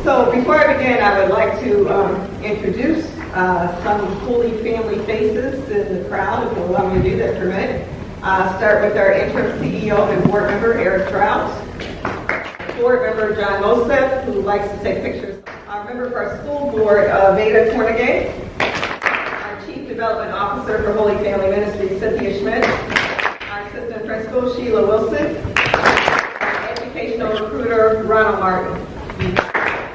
So before I begin, I would like to introduce some Holy Family faces in the crowd, if you'll allow me to do that for a minute. Start with our interim CEO and board member, Eric Trout. Board member, John Mosef, who likes to take pictures. Our member of our school board, Veda Tornegay. Our Chief Development Officer for Holy Family Ministry, Cynthia Schmidt. Our Assistant Principal, Sheila Wilson. Our Educational Recruiter, Ronald Martin.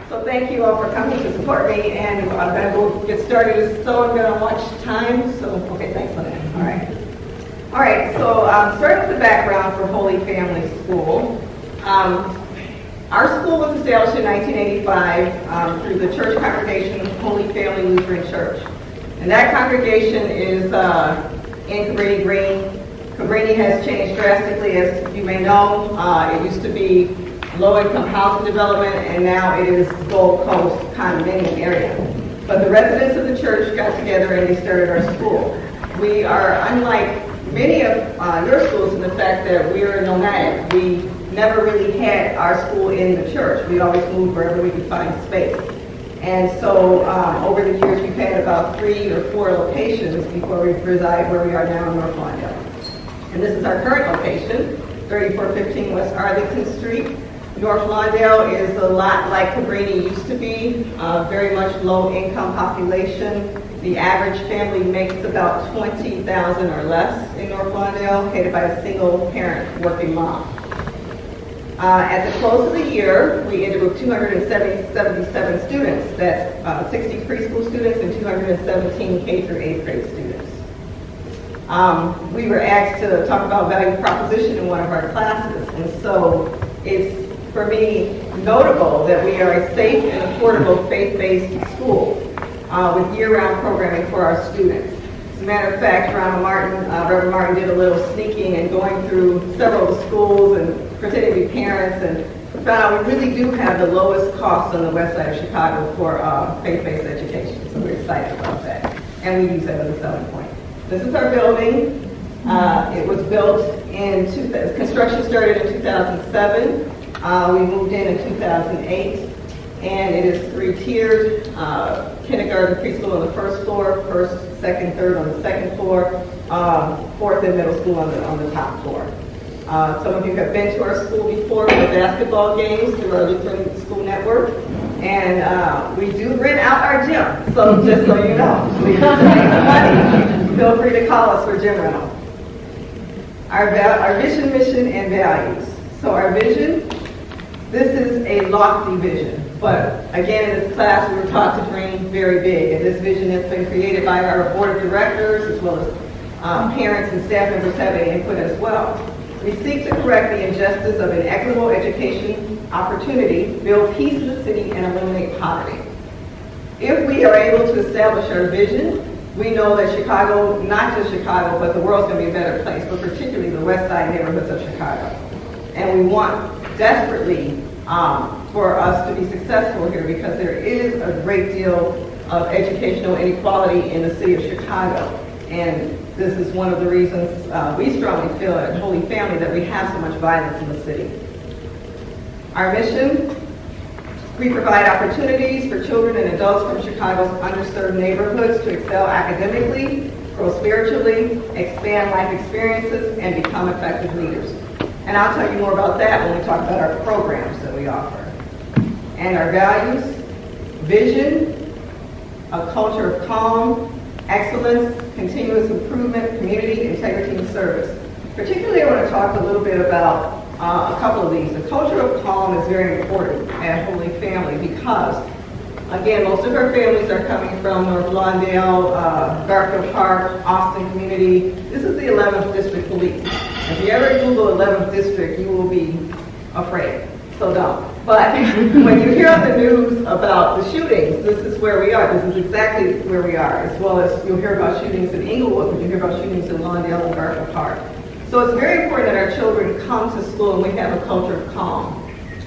So thank you all for coming to support me, and I'm going to go get started. So I'm going to watch time. So, okay, thanks for that. All right. All right, so starting with the background for Holy Family School. Our school was established in 1985 through the church congregation of Holy Family Lutheran Church. And that congregation is in Cabrini Green. Cabrini has changed drastically, as you may know. It used to be low-income housing development, and now it is Gold Coast condominium area. But the residents of the church got together and they started our school. We are unlike many of your schools in the fact that we're nomadic. We never really had our school in the church. We always moved wherever we could find space. And so over the years, we've had about 3 or 4 locations before we reside where we are now in North Lawndale. And this is our current location, 3415 West Arlington Street. North Lawndale is a lot like Cabrini used to be, very much low-income population. The average family makes about $20,000 or less in North Lawndale, headed by a single-parent working mom. At the close of the year, we ended with 277 students. That's 60 preschool students and 217 K through 8th grade students. We were asked to talk about value proposition in one of our classes, and so it's, for me, notable that we are a safe and affordable faith-based school with year-round programming for our students. As a matter of fact, Reverend Martin did a little sneaking and going through several of the schools and pretending to be parents, and found out we really do have the lowest cost on the west side of Chicago for faith-based education. So we're excited about that, and we use that as a selling point. This is our building. It was built construction started in 2007. We moved in 2008, and it is 3-tiered, kindergarten, preschool on the first floor, first, second, third on the second floor, fourth and middle school on the top floor. Some of you have been to our school before for basketball games through our Lutheran School Network, and we do rent out our gym, so just so you know, we make some money. Feel free to call us for gym rental. Our vision, mission, and values. So our vision, this is a lofty vision, but again, in this class, we were taught to dream very big, and this vision has been created by our board of directors, as well as parents and staff members having input as well. We seek to correct the injustice of inequitable education opportunity, build peace in the city, and eliminate poverty. If we are able to establish our vision, we know that Chicago, not just Chicago, but the world's going to be a better place, but particularly the west side neighborhoods of Chicago. And we want desperately for us to be successful here, because there is a great deal of educational inequality in the city of Chicago. And this is one of the reasons we strongly feel at Holy Family that we have so much violence in the city. Our mission, we provide opportunities for children and adults from Chicago's underserved neighborhoods to excel academically, grow spiritually, expand life experiences, and become effective leaders. And I'll tell you more about that when we talk about our programs that we offer. And our values, vision, a culture of calm, excellence, continuous improvement, community, integrity, and service. Particularly, I want to talk a little bit about a couple of these. The culture of calm is very important at Holy Family because, again, most of our families are coming from North Lawndale, Garfield Park, Austin community. This is the 11th District Police. If you ever Google 11th District, you will be afraid, so don't. But when you hear on the news about the shootings, this is where we are. This is exactly where we are, as well as you'll hear about shootings in Inglewood, but you hear about shootings in Lawndale and Garfield Park. So it's very important that our children come to school and we have a culture of calm.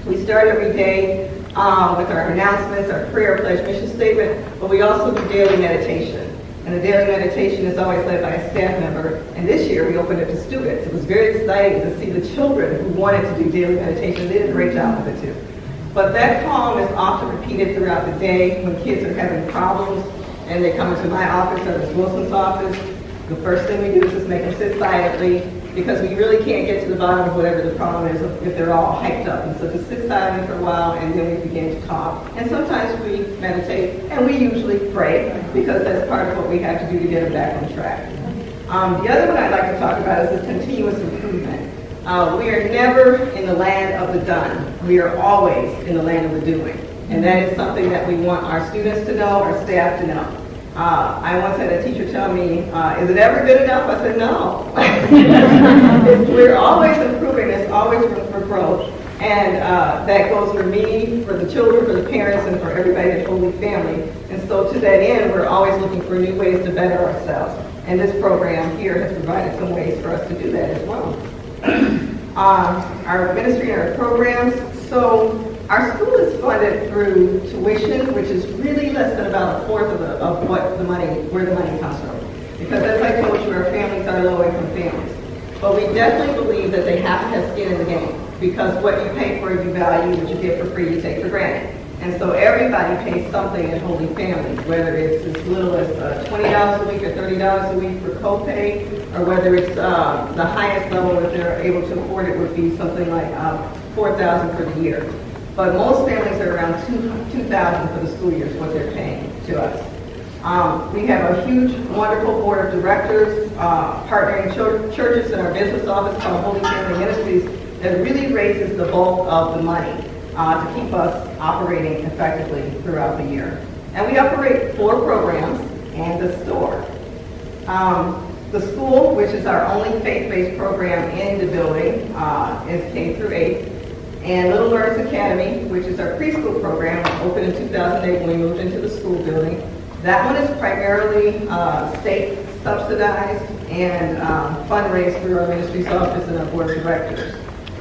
We start every day with our announcements, our prayer, pledge, mission statement, but we also do daily meditation. And the daily meditation is always led by a staff member. And this year we opened it to students. It was very exciting to see the children who wanted to do daily meditation. They did a great job with it too. But that calm is often repeated throughout the day when kids are having problems and they come into my office or Ms. Wilson's office. The first thing we do is just make them sit silently, because we really can't get to the bottom of whatever the problem is if they're all hyped up. And so just sit silently for a while, and then we begin to talk. And sometimes we meditate, and we usually pray, because that's part of what we have to do to get them back on track. The other one I'd like to talk about is the continuous improvement. We are never in the land of the done. We are always in the land of the doing. And that is something that we want our students to know, our staff to know. I once had a teacher tell me, is it ever good enough? I said, no. We're always improving. There's always room for growth. And that goes for me, for the children, for the parents, and for everybody at Holy Family. And so to that end, we're always looking for new ways to better ourselves. And this program here has provided some ways for us to do that as well. Our ministry and our programs. So our school is funded through tuition, which is really less than about a fourth of where the money comes from. Because as I told you, our families are low-income families. But we definitely believe that they have to have skin in the game, because what you pay for, you value, what you get for free, you take for granted. And so everybody pays something at Holy Family, whether it's as little as $20 a week or $30 a week for copay, or whether it's the highest level, if they're able to afford it, would be something like $4,000 for the year. But most families are around $2,000 for the school year is what they're paying to us. We have a huge, wonderful board of directors, partnering churches in our business office called Holy Family Ministries, that really raises the bulk of the money to keep us operating effectively throughout the year. And we operate 4 programs and the store. The school, which is our only faith-based program in the building, is K through 8. And Little Learners Academy, which is our preschool program, opened in 2008 when we moved into the school building. That one is primarily state subsidized and fundraised through our ministry's office and our board of directors.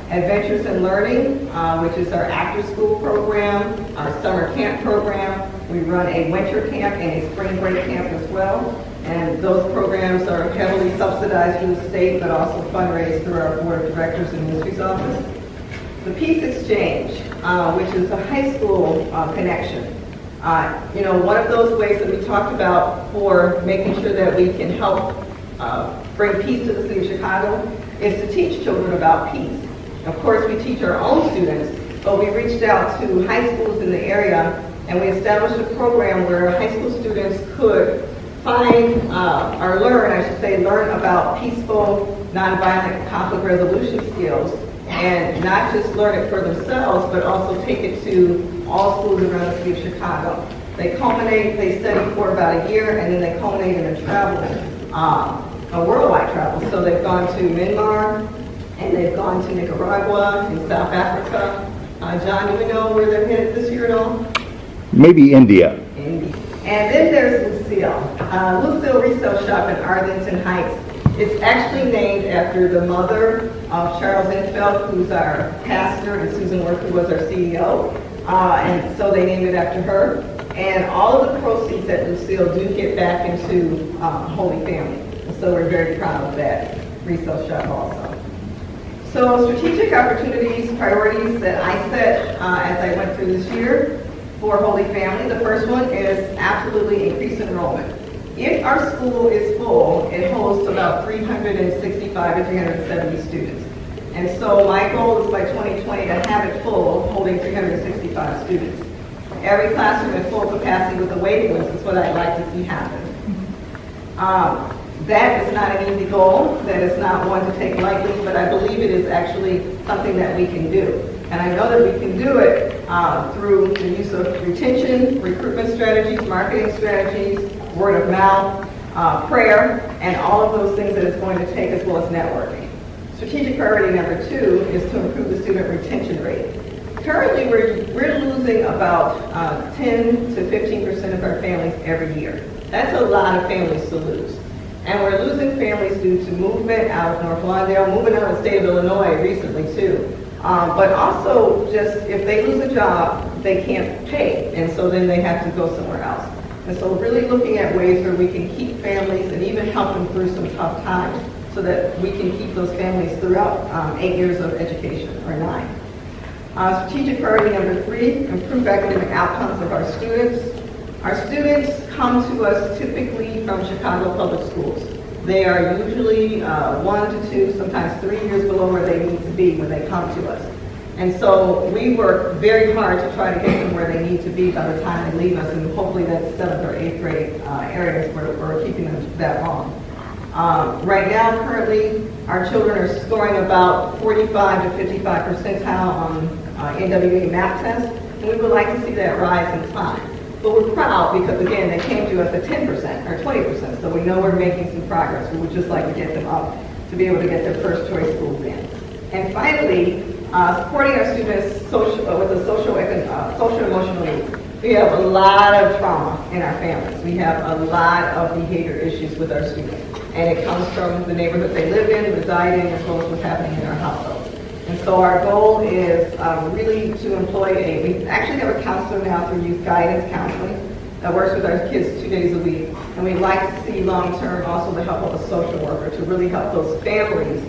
Adventures in Learning, which is our after-school program, our summer camp program. We run a winter camp and a spring break camp as well. And those programs are heavily subsidized through the state, but also fundraised through our board of directors and ministry's office. The Peace Exchange, which is a high school connection. One of those ways that we talked about for making sure that we can help bring peace to the city of Chicago is to teach children about peace. Of course, we teach our own students, but we reached out to high schools in the area, and we established a program where high school students could find, or learn about peaceful, nonviolent conflict resolution skills, and not just learn it for themselves, but also take it to all schools around the city of Chicago. They study for about a year, and then they culminate in a travel, a worldwide travel. So they've gone to Myanmar, and they've gone to Nicaragua and South Africa. John, do we know where they're headed this year at all? Maybe India. India. And then there's Lucille. Lucille Resale Shop in Arlington Heights. It's actually named after the mother of Charles Infeld, who's our pastor, and Susan Worth, who was our CEO. And so they named it after her. And all of the proceeds at Lucille do get back into Holy Family. And so we're very proud of that resale shop also. So strategic opportunities, priorities that I set as I went through this year for Holy Family. The first one is absolutely increase enrollment. If our school is full, it holds about 365 to 370 students. And so my goal is by 2020 to have it full, holding 365 students. Every classroom at full capacity with a waiting list is what I'd like to see happen. That is not an easy goal. That is not one to take lightly, but I believe it is actually something that we can do. And I know that we can do it through the use of retention, recruitment strategies, marketing strategies, word of mouth, prayer, and all of those things that it's going to take, as well as networking. Strategic priority number 2 is to improve the student retention rate. Currently, we're losing about 10 to 15% of our families every year. That's a lot of families to lose. And we're losing families due to movement out of North Lawndale, moving out of the state of Illinois recently too. But also just if they lose a job, they can't pay, and so then they have to go somewhere else. And so really looking at ways where we can keep families and even help them through some tough times so that we can keep those families throughout 8 years of education, or 9. Strategic priority number 3, improve academic outcomes of our students. Our students come to us typically from Chicago Public Schools. They are usually 1 to 2, sometimes 3 years below where they need to be when they come to us. And so we work very hard to try to get them where they need to be by the time they leave us, and hopefully that's 7th or 8th grade areas where we're keeping them that long. Right now, currently, our children are scoring about 45 to 55 percentile on NWA math tests, and we would like to see that rise and climb. But we're proud because, again, they came to us at 10% or 20%, so we know we're making some progress. We would just like to get them up to be able to get their first choice schools in. And finally, supporting our students with the social emotional needs. We have a lot of trauma in our families. We have a lot of behavior issues with our students. And it comes from the neighborhood they live in, reside in, as well as what's happening in our household. And so our goal is really to employ we actually have a counselor now through youth guidance counseling that works with our kids 2 days a week. And we'd like to see long-term also the help of a social worker to really help those families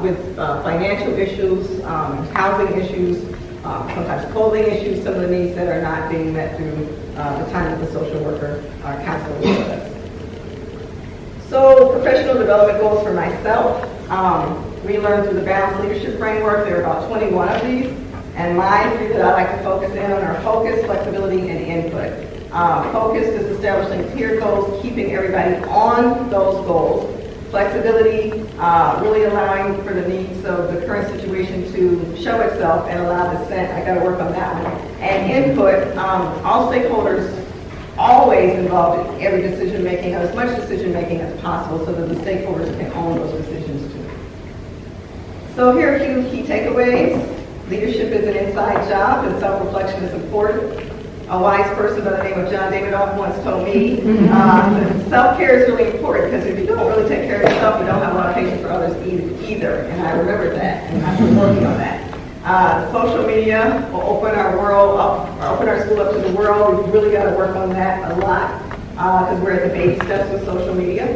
with financial issues, housing issues, sometimes clothing issues, some of the needs that are not being met through the time that the social worker counselor works with us. So professional development goals for myself. We learned through the Balanced Leadership Framework. There are about 21 of these. And my 3 that I like to focus in on are focus, flexibility, and input. Focus is establishing clear goals, keeping everybody on those goals. Flexibility, really allowing for the needs of the current situation to show itself and allow dissent. I got to work on that one. And input, all stakeholders always involved in every decision making, as much decision making as possible, so that the stakeholders can own those decisions too. So here are a few key takeaways. Leadership is an inside job, and self-reflection is important. A wise person by the name of John Davidoff once told me, self-care is really important, because if you don't really take care of yourself, you don't have a lot of patience for others either. And I remember that, and I've been working on that. Social media will open our world up, open our school up to the world. We've really got to work on that a lot, because we're at the baby steps with social media.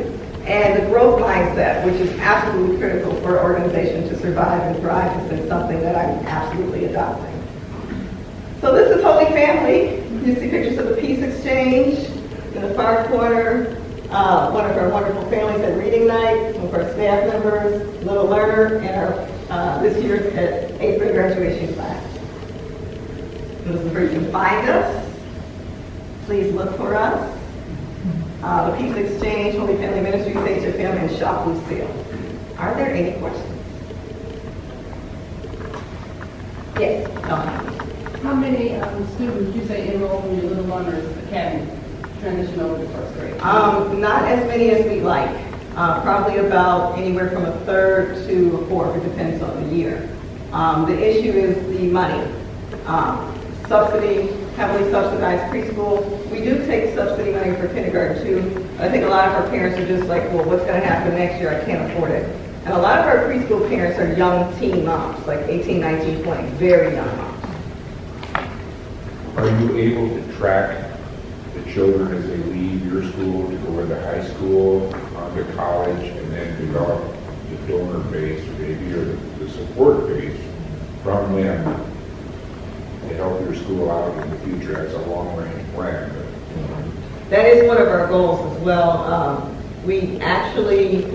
And the growth mindset, which is absolutely critical for an organization to survive and thrive, has been something that I'm absolutely adopting. So this is Holy Family. You see pictures of the Peace Exchange in the far corner. One of our wonderful families at reading night, some of our staff members, Little Learner, and our this year's 8th grade graduation class. This is where you can find us. Please look for us. The Peace Exchange, Holy Family Ministries, HFM, and Shop Lucille. Are there any questions? Yes, Dawn. How many students you say enrolled in your Little Learners Academy transition over to first grade? Not as many as we'd like. Probably about anywhere from a third to a fourth. It depends on the year. The issue is the money. Subsidy, heavily subsidized preschool. We do take subsidy money for kindergarten too. I think a lot of our parents are just like, well, what's going to happen next year? I can't afford it. And a lot of our preschool parents are young teen moms, like 18, 19, 20, very young moms. Are you able to track the children as they leave your school to go into high school, on to college, and then develop the donor base, maybe, or the support base from them to help your school out in the future? That's a long-range plan. That is one of our goals as well. We actually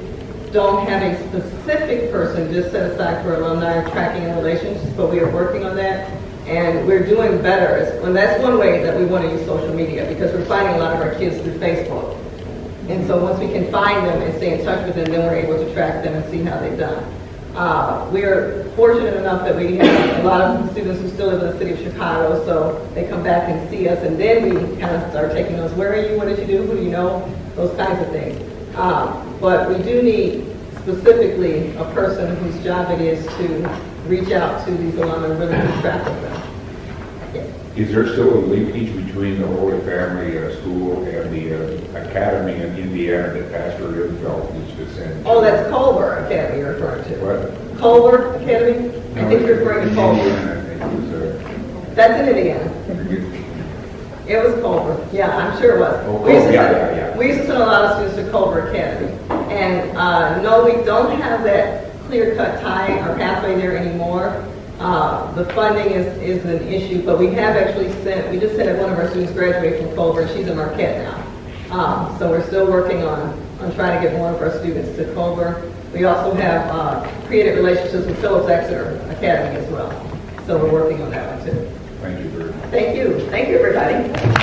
don't have a specific person just set aside for alumni tracking and relations, but we are working on that. And we're doing better. And that's one way that we want to use social media, because we're finding a lot of our kids through Facebook. And so once we can find them and stay in touch with them, then we're able to track them and see how they've done. We're fortunate enough that we have a lot of students who still live in the city of Chicago, so they come back and see us, and then we kind of start taking those, where are you, what did you do, who do you know, those kinds of things. But we do need specifically a person whose job it is to reach out to these alumni and really keep track of them. Yes. Is there still a linkage between the Holy Family School and the academy in Indiana that Pastor Rimfeld used to send? Oh, that's Culver Academy you're referring to. What? Culver Academy? I think you're referring to Culver. That's in Indiana. It was Culver. Yeah, I'm sure it was. Oh, We used to send a lot of students to Culver Academy. And no, we don't have that clear-cut tie or pathway there anymore. The funding is an issue, but we have actually we just had one of our students graduate from Culver, she's in Marquette now. So we're still working on trying to get more of our students to Culver. We also have created relationships with Phillips Exeter Academy as well. So we're working on that one too. Thank you very much. Thank you. Thank you, everybody.